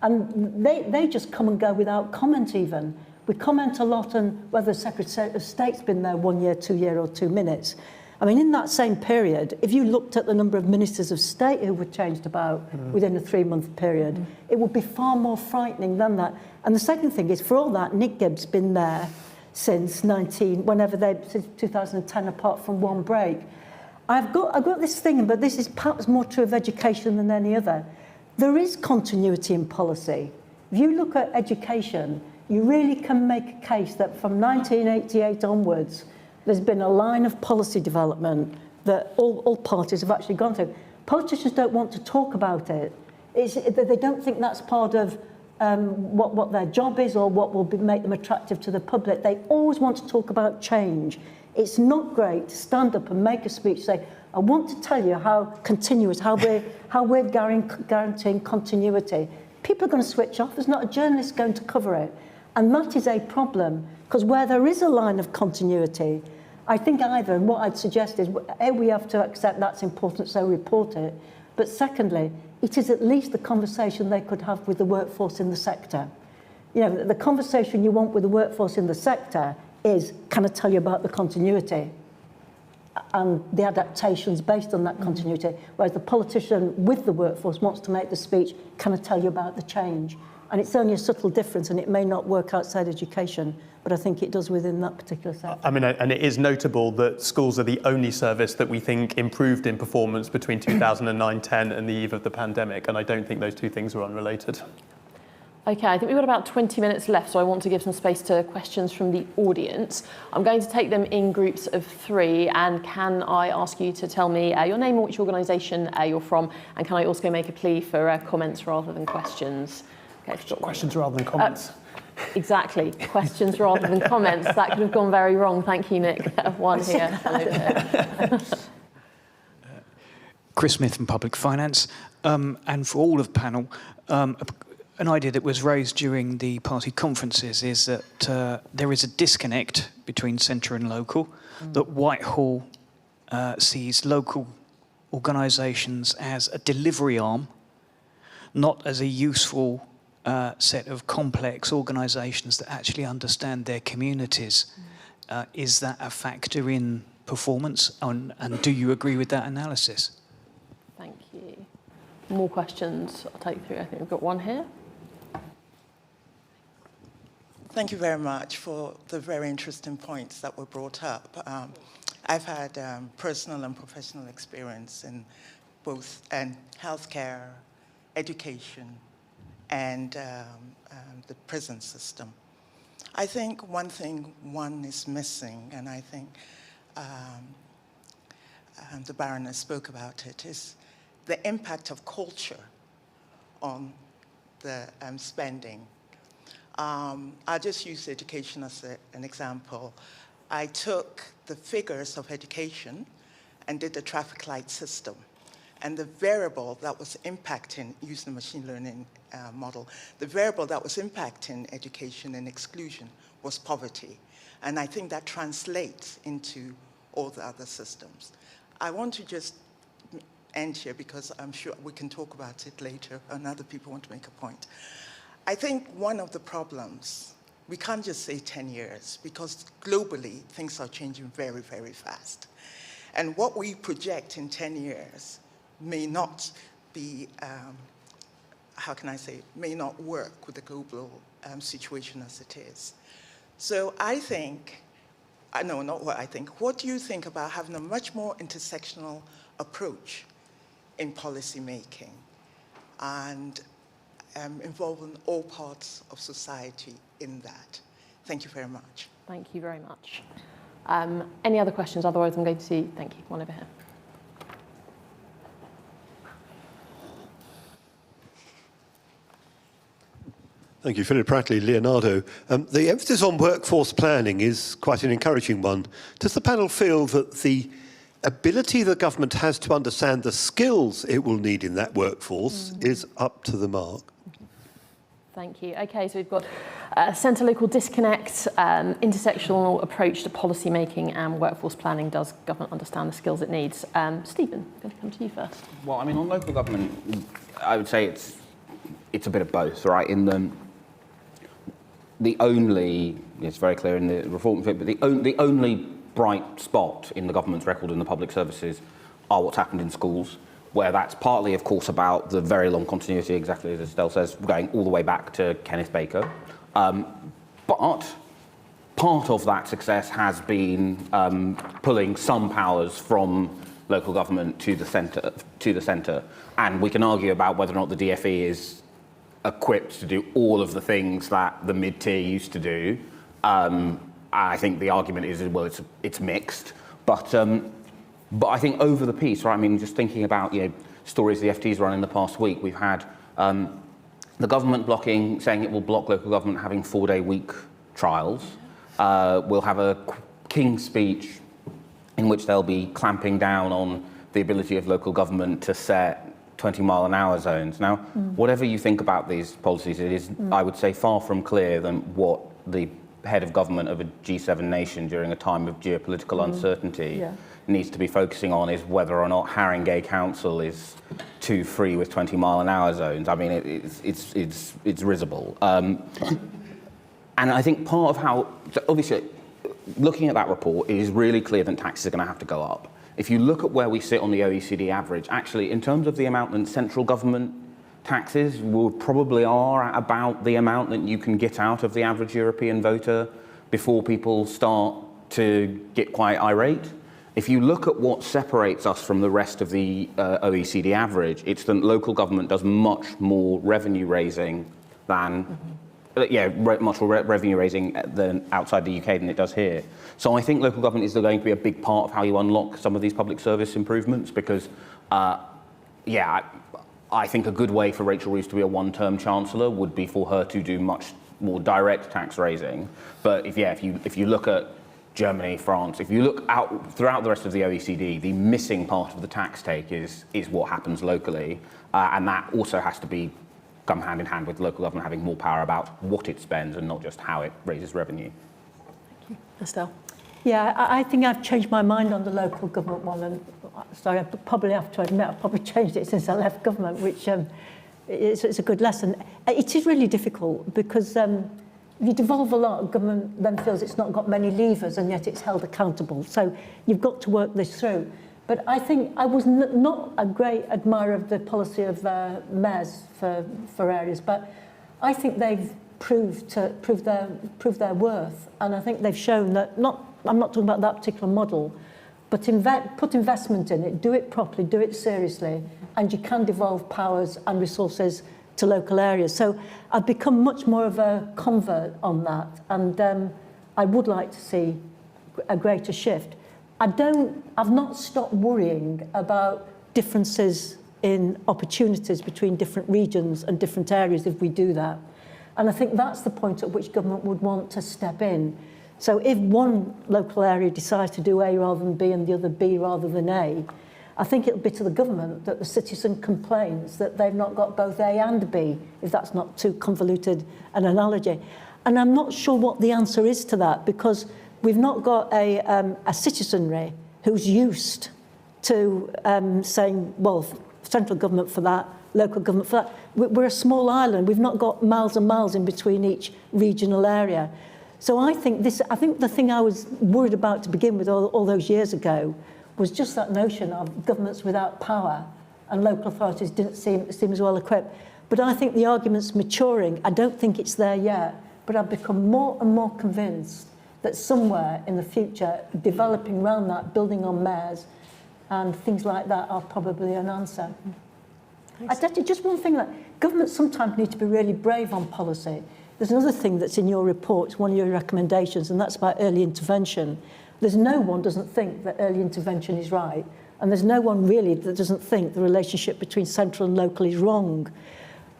And they just come and go without comment even. We comment a lot on whether the Secretary of State's been there 1 year, 2 years or 2 minutes. I mean, in that same period, if you looked at the number of ministers of state who were changed about within a 3-month period, it would be far more frightening than that. And the second thing is, for all that, Nick Gibb's been there since since 2010, apart from one break. I've got this thing, but this is perhaps more true of education than any other. There is continuity in policy. If you look at education, you really can make a case that from 1988 onwards, there's been a line of policy development that all parties have actually gone through. Politicians don't want to talk about it. They don't think that's part of what their job is or what will make them attractive to the public. They always want to talk about change. It's not great to stand up and make a speech, say, I want to tell you how continuous, how we're guaranteeing continuity. People are going to switch off. There's not a journalist going to cover it. And that is a problem, because where there is a line of continuity, I think either, and what I'd suggest is, A, we have to accept that's important, so report it. But secondly, it is at least the conversation they could have with the workforce in the sector. You know, the conversation you want with the workforce in the sector is, can I tell you about the continuity and the adaptations based on that continuity, whereas the politician with the workforce wants to make the speech, can I tell you about the change? And it's only a subtle difference, and it may not work outside education, but I think it does within that particular sector. I mean, and it is notable that schools are the only service that we think improved in performance between 2009-10 and the eve of the pandemic, and I don't think those two things are unrelated. Okay, I think we've got about 20 minutes left, so I want to give some space to questions from the audience. I'm going to take them in groups of 3, and can I ask you to tell me your name and which organisation you're from, and can I also make a plea for comments rather than questions? Okay, Questions rather than comments. Exactly, questions rather than comments. That could have gone very wrong. Thank you, Nick. One here, one over here. Chris Smith from Public Finance, and for all of the panel, an idea that was raised during the party conferences is that there is a disconnect between centre and local, that Whitehall sees local organisations as a delivery arm, not as a useful set of complex organisations that actually understand their communities. Is that a factor in performance, and do you agree with that analysis? Thank you. More questions I'll take through. I think we've got one here. Thank you very much for the very interesting points that were brought up. I've had personal and professional experience in both healthcare, education, and the prison system. I think one thing one is missing, and I think the Baroness spoke about it, is the impact of culture on the spending. I'll just use education as an example. I took the figures of education and did the traffic light system. And the variable that was impacting, using the machine learning model, the variable that was impacting education and exclusion was poverty. And I think that translates into all the other systems. I want to just end here because I'm sure we can talk about it later and other people want to make a point. I think one of the problems, we can't just say 10 years because globally things are changing very, very fast. And what we project in 10 years may not be, how can I say, may not work with the global situation as it is. So I think, no, not what I think, what do you think about having a much more intersectional approach in policy making and involving all parts of society in that? Thank you very much. Thank you very much. Any other questions? Otherwise, I'm going to see, thank you, one over here. Thank you, Philip Prattley, Leonardo. The emphasis on workforce planning is quite an encouraging one. Does the panel feel that the ability the government has to understand the skills it will need in that workforce is up to the mark? Thank you. Okay, so we've got centre-local disconnect, intersectional approach to policy making and workforce planning. Does government understand the skills it needs? Stephen, I'm going to come to you first. Well, I mean, on local government, I would say it's a bit of both, right? In the only, it's very clear in the reform, but the only bright spot in the government's record in the public services are what's happened in schools, where that's partly, of course, about the very long continuity, exactly as Estelle says, going all the way back to Kenneth Baker. But part of that success has been pulling some powers from local government to the centre. And we can argue about whether or not the DfE is equipped to do all of the things that the mid-tier used to do. I think the argument is, well, it's mixed. But I think over the piece, right, I mean, just thinking about, stories the FT's run in the past week, we've had the government saying it will block local government having 4-day week trials. We'll have a King's speech in which they'll be clamping down on the ability of local government to set 20-mile-an-hour zones. Now, whatever you think about these policies, it is, I would say, far from clear than what the head of government of a G7 nation during a time of geopolitical uncertainty needs to be focusing on is whether or not Haringey Council is too free with 20-mile-an-hour zones. I mean, it's risible. And I think part of how, obviously, looking at that report, it is really clear that taxes are going to have to go up. If you look at where we sit on the OECD average, actually, in terms of the amount that central government taxes, we probably are at about the amount that you can get out of the average European voter before people start to get quite irate. If you look at what separates us from the rest of the OECD average, it's that local government does much more revenue raising than much more revenue raising than outside the UK than it does here. So I think local government is going to be a big part of how you unlock some of these public service improvements because, I think a good way for Rachel Reeves to be a one-term chancellor would be for her to do much more direct tax raising. But if you look at Germany, France, if you look out throughout the rest of the OECD, the missing part of the tax take is what happens locally, and that also has to come hand in hand with local government having more power about what it spends and not just how it raises revenue. Thank you. Estelle? Yeah, I think I've changed my mind on the local government one, and sorry, I probably have to admit I've probably changed it since I left government, which it's a good lesson. It is really difficult because if you devolve a lot, government then feels it's not got many levers and yet it's held accountable. So you've got to work this through. But I think I was not a great admirer of the policy of mayors for areas, but I think they've proved their worth, and I think they've shown that I'm not talking about that particular model, but put investment in it, do it properly, do it seriously, and you can devolve powers and resources to local areas. So I've become much more of a convert on that, and I would like to see a greater shift. I've not stopped worrying about differences in opportunities between different regions and different areas if we do that. And I think that's the point at which government would want to step in. So if one local area decides to do A rather than B and the other B rather than A, I think it'll be to the government that the citizen complains that they've not got both A and B, if that's not too convoluted an analogy. And I'm not sure what the answer is to that, because we've not got a citizenry who's used to saying, well, central government for that, local government for that. We're a small island. We've not got miles and miles in between each regional area. So I think the thing I was worried about to begin with all those years ago was just that notion of governments without power and local authorities didn't seem as well equipped. But I think the argument's maturing. I don't think it's there yet, but I've become more and more convinced that somewhere in the future, developing around that, building on mayors and things like that are probably an answer. Just one thing, governments sometimes need to be really brave on policy. There's another thing that's in your report, one of your recommendations, and that's about early intervention. There's no one doesn't think that early intervention is right, and there's no one really that doesn't think the relationship between central and local is wrong.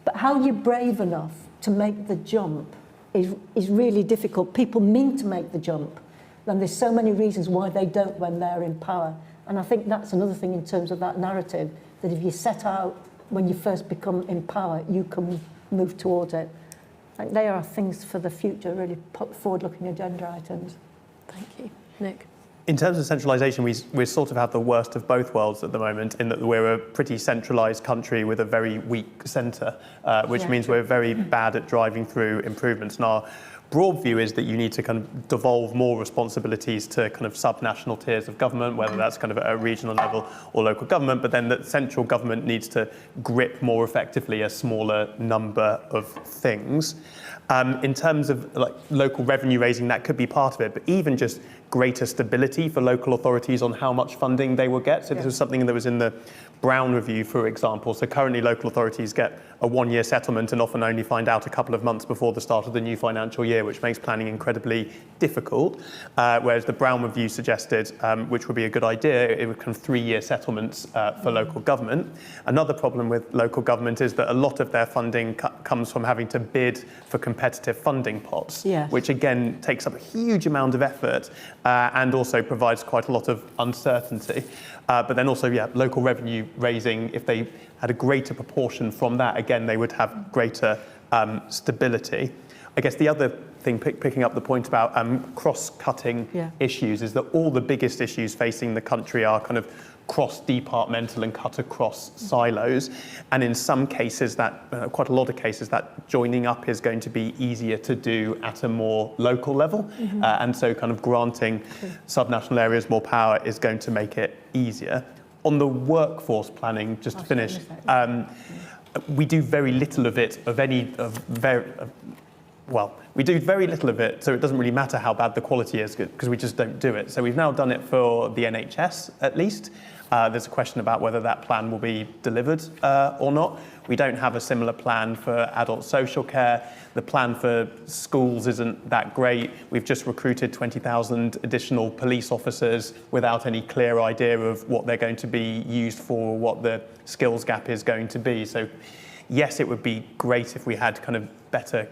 But how you're brave enough to make the jump is really difficult. People mean to make the jump, and there's so many reasons why they don't when they're in power. And I think that's another thing in terms of that narrative, that if you set out when you first become in power, you can move towards it. I think they are things for the future, really forward-looking agenda items. Thank you. Nick? In terms of centralisation, we sort of have the worst of both worlds at the moment, in that we're a pretty centralised country with a very weak centre, which means we're very bad at driving through improvements. And our broad view is that you need to kind of devolve more responsibilities to kind of sub-national tiers of government, whether that's kind of at a regional level or local government, but then that central government needs to grip more effectively a smaller number of things. In terms of local revenue raising, that could be part of it, but even just greater stability for local authorities on how much funding they will get. So this was something that was in the Brown Review, for example. So currently local authorities get a one-year settlement and often only find out a couple of months before the start of the new financial year, which makes planning incredibly difficult. Whereas the Brown Review suggested, which would be a good idea, it would kind of 3-year settlements for local government. Another problem with local government is that a lot of their funding comes from having to bid for competitive funding pots, which again takes up a huge amount of effort and also provides quite a lot of uncertainty. But then also, local revenue raising, if they had a greater proportion from that, again, they would have greater stability. I guess the other thing, picking up the point about cross-cutting issues, is that all the biggest issues facing the country are kind of cross-departmental and cut across silos. And in some cases, quite a lot of cases, that joining up is going to be easier to do at a more local level. And so kind of granting subnational areas more power is going to make it easier. On the workforce planning, just to finish, well, we do very little of it, so it doesn't really matter how bad the quality is because we just don't do it. So we've now done it for the NHS at least. There's a question about whether that plan will be delivered or not. We don't have a similar plan for adult social care. The plan for schools isn't that great. We've just recruited 20,000 additional police officers without any clear idea of what they're going to be used for, what the skills gap is going to be. So yes, it would be great if we had kind of better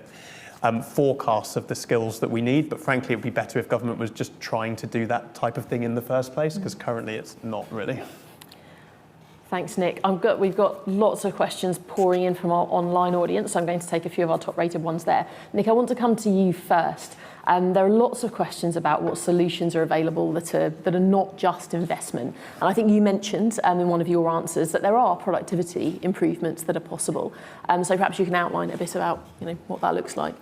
forecasts of the skills that we need, but frankly, it would be better if government was just trying to do that type of thing in the first place, because currently it's not really. Thanks, Nick. We've got lots of questions pouring in from our online audience, so I'm going to take a few of our top-rated ones there. Nick, I want to come to you first. There are lots of questions about what solutions are available that are not just investment. And I think you mentioned in one of your answers that there are productivity improvements that are possible. So perhaps you can outline a bit about what that looks like.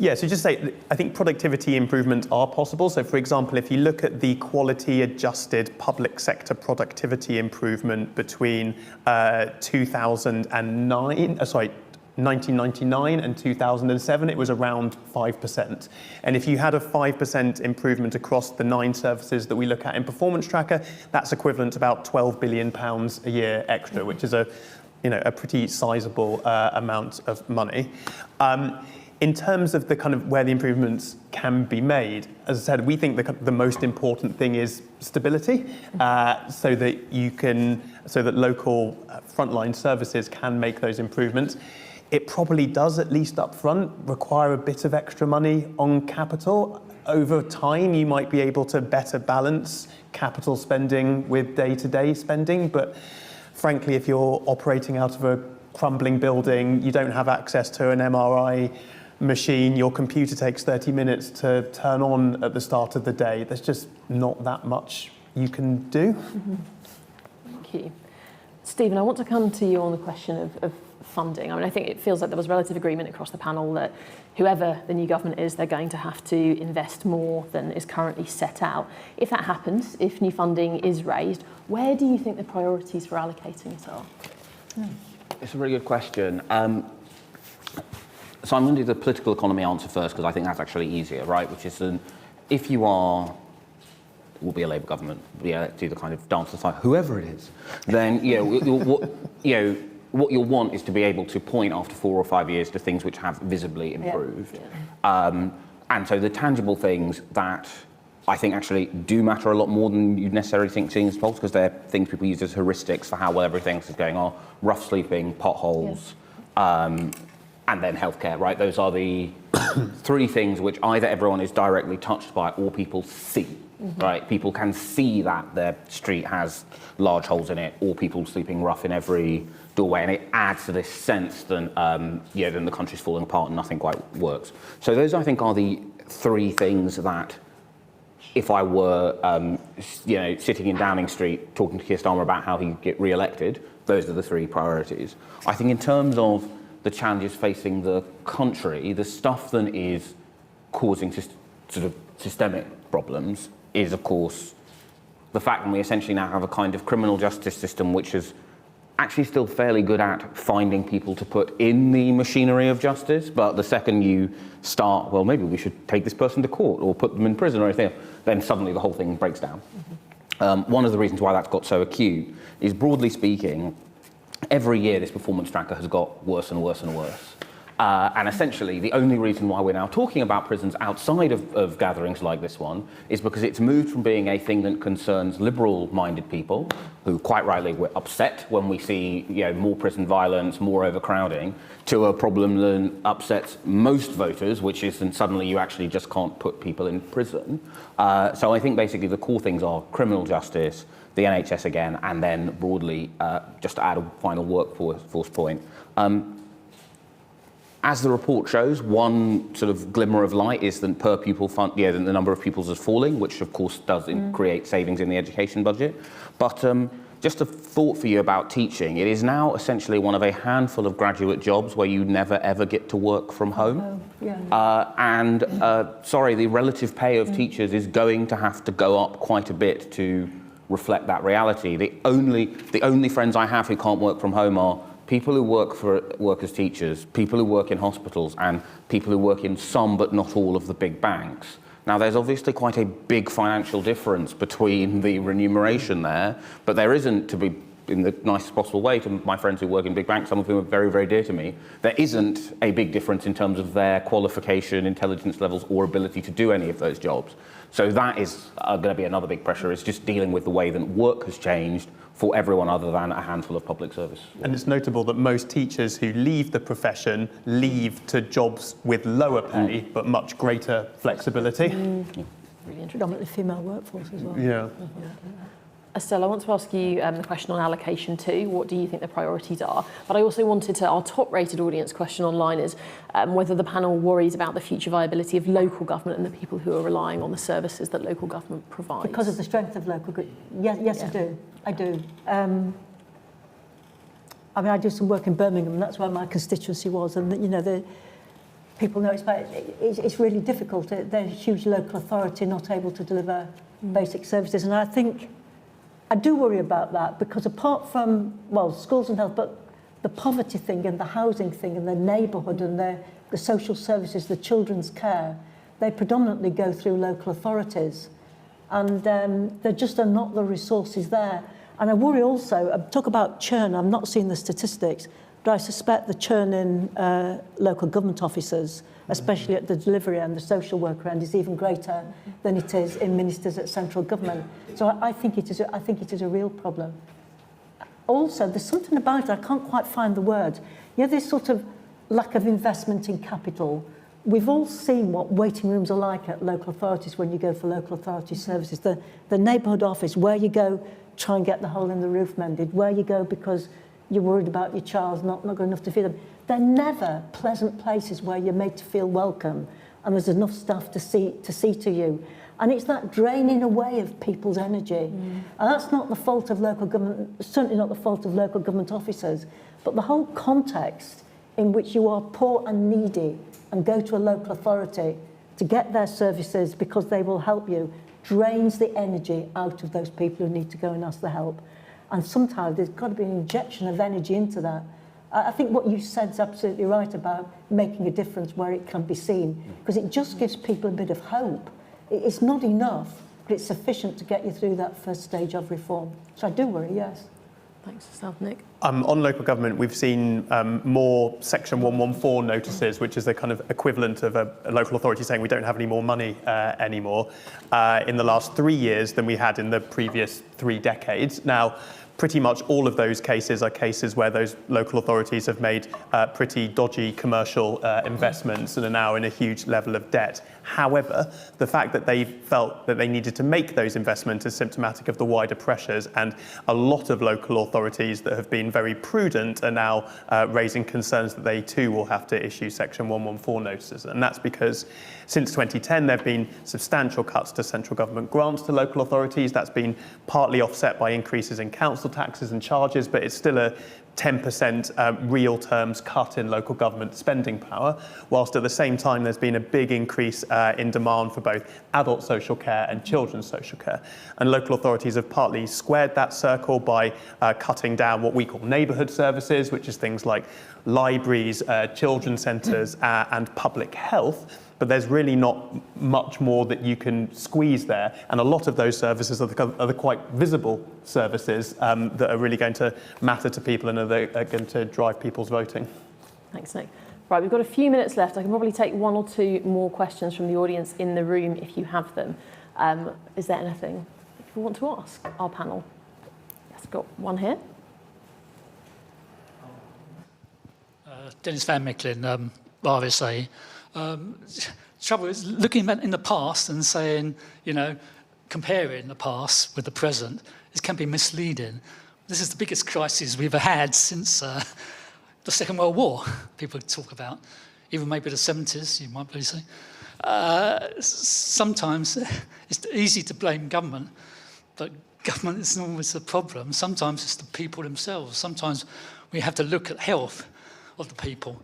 Yeah, so just say, I think productivity improvements are possible. So for example, if you look at the quality adjusted public sector productivity improvement between 1999 and 2007, it was around 5%. And if you had a 5% improvement across the 9 services that we look at in Performance Tracker, that's equivalent to about £12 billion a year extra, which is a pretty sizable amount of money. In terms of the kind of where the improvements can be made, as I said, we think the most important thing is stability, so that local frontline services can make those improvements. It probably does, at least up front, require a bit of extra money on capital. Over time, you might be able to better balance capital spending with day-to-day spending, but frankly, if you're operating out of a crumbling building, you don't have access to an MRI machine, your computer takes 30 minutes to turn on at the start of the day. There's just not that much you can do. Mm-hmm. Thank you. Stephen, I want to come to you on the question of funding. I mean, I think it feels like there was relative agreement across the panel that whoever the new government is, they're going to have to invest more than is currently set out. If that happens, if new funding is raised, where do you think the priorities for allocating it are? It's a really good question. So I'm going to do the political economy answer first, because I think that's actually easier, right? Which is, if you are, will be a Labour government, do the kind of dance aside, whoever it is, then what you'll want is to be able to point after 4 or 5 years to things which have visibly improved. Yeah. And so the tangible things that I think actually do matter a lot more than you'd necessarily think seeing as polls, because they're things people use as heuristics for how well everything else is going on: rough sleeping, potholes, and then healthcare, right? Those are the 3 things which either everyone is directly touched by or people see, right? People can see that their street has large holes in it, or people sleeping rough in every doorway, and it adds to this sense that, then the country's falling apart and nothing quite works. So those, I think, are the 3 things that, if I were, sitting in Downing Street talking to Keir Starmer about how he'd get re-elected, those are the 3 priorities. I think in terms of the challenges facing the country, the stuff that is causing sort of systemic problems is, of course, the fact that we essentially now have a kind of criminal justice system which is actually still fairly good at finding people to put in the machinery of justice, but the second you start, well, maybe we should take this person to court or put them in prison or anything, then suddenly the whole thing breaks down. One of the reasons why that's got so acute is, broadly speaking, every year this performance tracker has got worse and worse and worse. And essentially, the only reason why we're now talking about prisons outside of gatherings like this one is because it's moved from being a thing that concerns liberal-minded people, who quite rightly were upset when we see more prison violence, more overcrowding, to a problem that upsets most voters, which is then suddenly you actually just can't put people in prison. So I think basically the core things are criminal justice, the NHS again, and then broadly, just to add a final workforce point, as the report shows, one sort of glimmer of light is that per pupil fund, the number of pupils is falling, which of course does create savings in the education budget. But just a thought for you about teaching. It is now essentially one of a handful of graduate jobs where you never ever get to work from home. The relative pay of teachers is going to have to go up quite a bit to reflect that reality. The only friends I have who can't work from home are people who work as teachers, people who work in hospitals, and people who work in some but not all of the big banks. Now, there's obviously quite a big financial difference between the remuneration there, but there isn't, to be in the nicest possible way to my friends who work in big banks, some of whom are very, very dear to me, there isn't a big difference in terms of their qualification, intelligence levels, or ability to do any of those jobs. So that is going to be another big pressure, is just dealing with the way that work has changed for everyone other than a handful of public service. And it's notable that most teachers who leave the profession leave to jobs with lower pay, but much greater flexibility. Predominantly female workforce as well. Yeah. Estelle, I want to ask you the question on allocation too. What do you think the priorities are? But I also wanted to, our top-rated audience question online is whether the panel worries about the future viability of local government and the people who are relying on the services that local government provides. Because of the strength of local government. Yes, yeah. I do. I mean, I do some work in Birmingham, and that's where my constituency was, and you know, the people know it's really difficult. They're a huge local authority not able to deliver basic services, and I think I do worry about that, because apart from, well, schools and health, but the poverty thing and the housing thing and the neighbourhood and the social services, the children's care, they predominantly go through local authorities. And there just are not the resources there. And I worry also, talk about churn, I'm not seeing the statistics, but I suspect the churn in local government officers, especially at the delivery end, the social worker end, is even greater than it is in ministers at central government. So I think it is a real problem. Also, there's something about it, I can't quite find the word. You know, this sort of lack of investment in capital. We've all seen what waiting rooms are like at local authorities when you go for local authority services. The neighbourhood office, where you go, try and get the hole in the roof mended, where you go because you're worried about your child's not good enough to feed them. They're never pleasant places where you're made to feel welcome and there's enough staff to see to you. And it's that draining away of people's energy. And that's not the fault of local government, certainly not the fault of local government officers, but the whole context in which you are poor and needy and go to a local authority to get their services because they will help you drains the energy out of those people who need to go and ask for help. And sometimes there's got to be an injection of energy into that. I think what you said is absolutely right about making a difference where it can be seen, because it just gives people a bit of hope. It's not enough, but it's sufficient to get you through that first stage of reform. So I do worry, yes. Thanks, yourself, Nick. On local government, we've seen more Section 114 notices, which is the kind of equivalent of a local authority saying we don't have any more money anymore, in the last 3 years than we had in the previous 3 decades. Now, pretty much all of those cases are cases where those local authorities have made pretty dodgy commercial investments and are now in a huge level of debt. However, the fact that they felt that they needed to make those investments is symptomatic of the wider pressures, and a lot of local authorities that have been very prudent are now raising concerns that they too will have to issue Section 114 notices. And that's because since 2010 there have been substantial cuts to central government grants to local authorities. That's been partly offset by increases in council taxes and charges, but it's still a 10% real terms cut in local government spending power, whilst at the same time there's been a big increase in demand for both adult social care and children's social care. And local authorities have partly squared that circle by cutting down what we call neighbourhood services, which is things like libraries, children's centres and public health. But there's really not much more that you can squeeze there. And a lot of those services are the quite visible services that are really going to matter to people and are going to drive people's voting. Thanks, Nick. Right, we've got a few minutes left. I can probably take 1 or 2 more questions from the audience in the room if you have them. Is there anything you want to ask our panel? Yes, got one here. Dennis Van Micklin, RSA. Trouble is looking back in the past and saying, you know, comparing the past with the present, it can be misleading. This is the biggest crisis we've ever had since the Second World War, people talk about. Even maybe the 70s, you might probably say. Sometimes it's easy to blame government, but government isn't always the problem. Sometimes it's the people themselves. Sometimes we have to look at health of the people.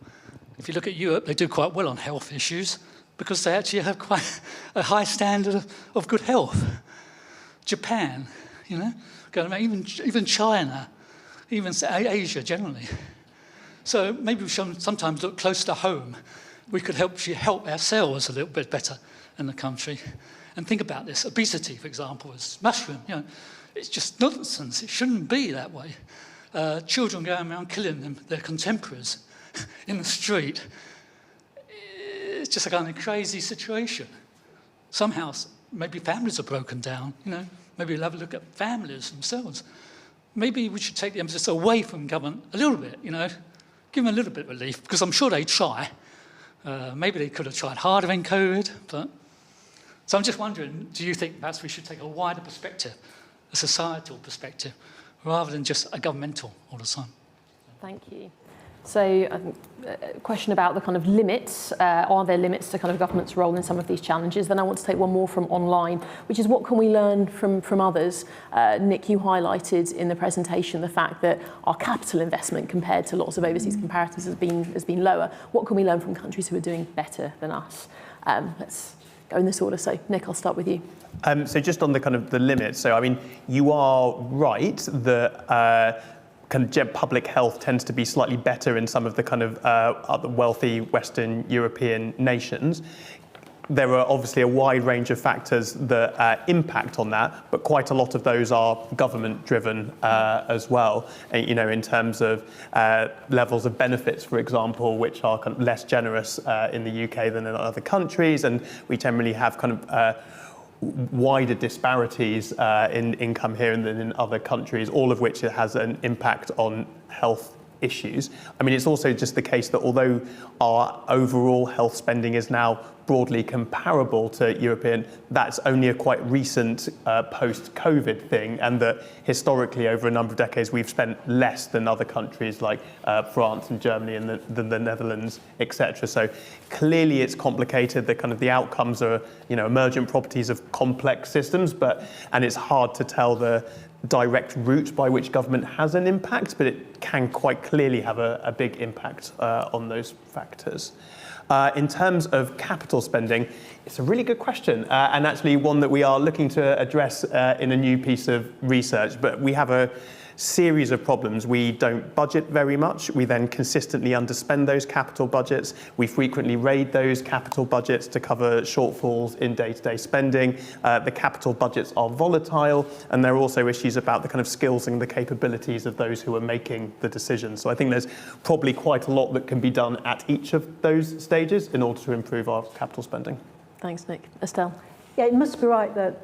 If you look at Europe, they do quite well on health issues because they actually have quite a high standard of good health. Japan, you know, even China, even Asia generally. So maybe we should sometimes look close to home. We could help ourselves a little bit better in the country. And think about this. Obesity, for example, is mushroom. It's just nonsense. It shouldn't be that way. Children going around killing their contemporaries in the street. It's just a kind of crazy situation. Somehow, maybe families are broken down. Maybe we'll have a look at families themselves. Maybe we should take the emphasis away from government a little bit. Give them a little bit of relief, because I'm sure they try. Maybe they could have tried harder in COVID, but... So I'm just wondering, do you think perhaps we should take a wider perspective, a societal perspective, rather than just a governmental all the time? Thank you. So a question about the kind of limits. Are there limits to kind of government's role in some of these challenges? Then I want to take one more from online, which is what can we learn from others? Nick, you highlighted in the presentation the fact that our capital investment compared to lots of overseas comparators has been lower. What can we learn from countries who are doing better than us? Let's go in this order. So Nick, I'll start with you. So just on the kind of the limits. So I mean, you are right that kind of public health tends to be slightly better in some of the kind of other wealthy Western European nations. There are obviously a wide range of factors that impact on that, but quite a lot of those are government-driven as well. In terms of levels of benefits, for example, which are kind of less generous in the UK than in other countries, and we generally have kind of wider disparities in income here than in other countries, all of which has an impact on health issues. I mean, it's also just the case that although our overall health spending is now broadly comparable to European, that's only a quite recent post-COVID thing, and that historically over a number of decades we've spent less than other countries like France and Germany and the Netherlands, etc. So clearly it's complicated. The outcomes are emergent properties of complex systems, and it's hard to tell the direct route by which government has an impact, but it can quite clearly have a big impact on those factors. In terms of capital spending, it's a really good question, and actually one that we are looking to address in a new piece of research, but we have a series of problems. We don't budget very much. We then consistently underspend those capital budgets. We frequently raid those capital budgets to cover shortfalls in day-to-day spending. The capital budgets are volatile, and there are also issues about the kind of skills and the capabilities of those who are making the decisions. So I think there's probably quite a lot that can be done at each of those stages in order to improve our capital spending. Thanks, Nick. Estelle? Yeah, it must be right that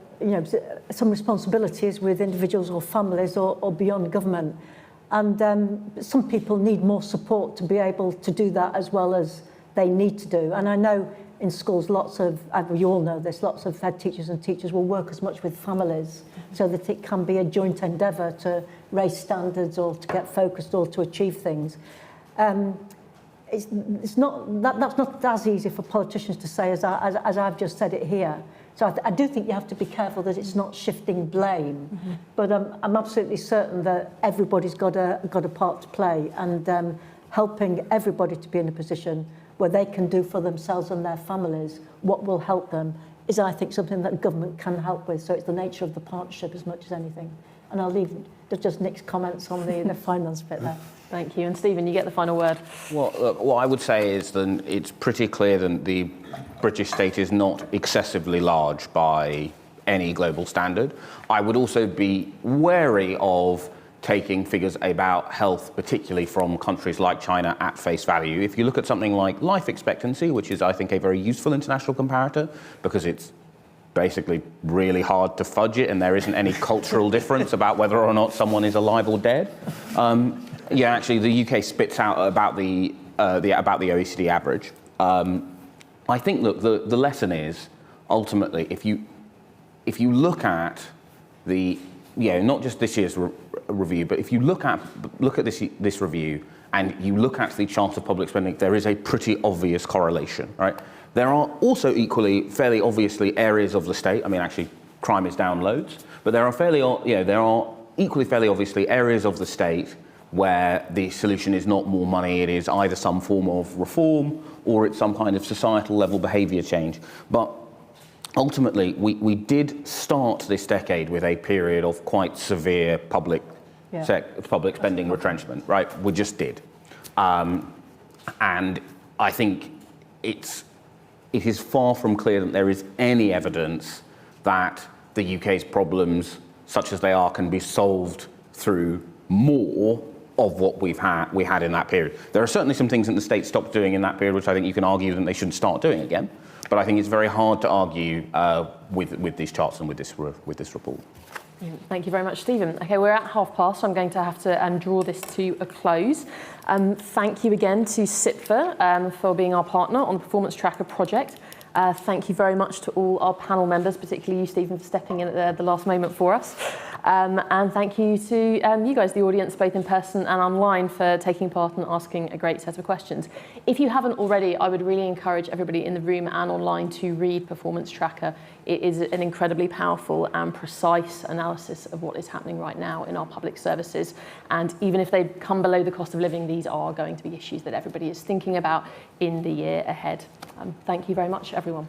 some responsibilities with individuals or families or beyond government. And some people need more support to be able to do that as well as they need to do. And I know in schools, you all know this, lots of head teachers and teachers will work as much with families so that it can be a joint endeavour to raise standards or to get focused or to achieve things. That's not as easy for politicians to say as I've just said it here. So I do think you have to be careful that it's not shifting blame. Mm-hmm. But I'm absolutely certain that everybody's got a part to play, and helping everybody to be in a position where they can do for themselves and their families what will help them is, I think, something that government can help with. So it's the nature of the partnership as much as anything. And I'll leave just Nick's comments on the finance bit there. Thank you. And Stephen, you get the final word. Well, look, what I would say is that it's pretty clear that the British state is not excessively large by any global standard. I would also be wary of taking figures about health, particularly from countries like China, at face value. If you look at something like life expectancy, which is, I think, a very useful international comparator, because it's basically really hard to fudge it and there isn't any cultural difference about whether or not someone is alive or dead. Yeah, actually, the UK spits out about the OECD average. I think, look, the lesson is ultimately if you look at the not just this year's review, but if you look at this review and you look at the chart of public spending, there is a pretty obvious correlation, right? There are also equally fairly obviously areas of the state. I mean, actually, crime is down loads, but there are equally fairly obviously areas of the state where the solution is not more money, it is either some form of reform or it's some kind of societal level behaviour change. But ultimately, we did start this decade with a period of quite severe public spending retrenchment, right? We just did. And I think it is far from clear that there is any evidence that the UK's problems, such as they are, can be solved through more of what we had in that period. There are certainly some things that the state stopped doing in that period, which I think you can argue that they shouldn't start doing again. But I think it's very hard to argue with these charts and with this report. Thank you very much, Stephen. Okay, we're at past, so I'm going to have to draw this to a close. Thank you again to CIPFA for being our partner on the Performance Tracker project. Thank you very much to all our panel members, particularly you, Stephen, for stepping in at the last moment for us. And thank you to you guys, the audience, both in person and online, for taking part and asking a great set of questions. If you haven't already, I would really encourage everybody in the room and online to read Performance Tracker. It is an incredibly powerful and precise analysis of what is happening right now in our public services. And even if they come below the cost of living, these are going to be issues that everybody is thinking about in the year ahead. Thank you very much, everyone.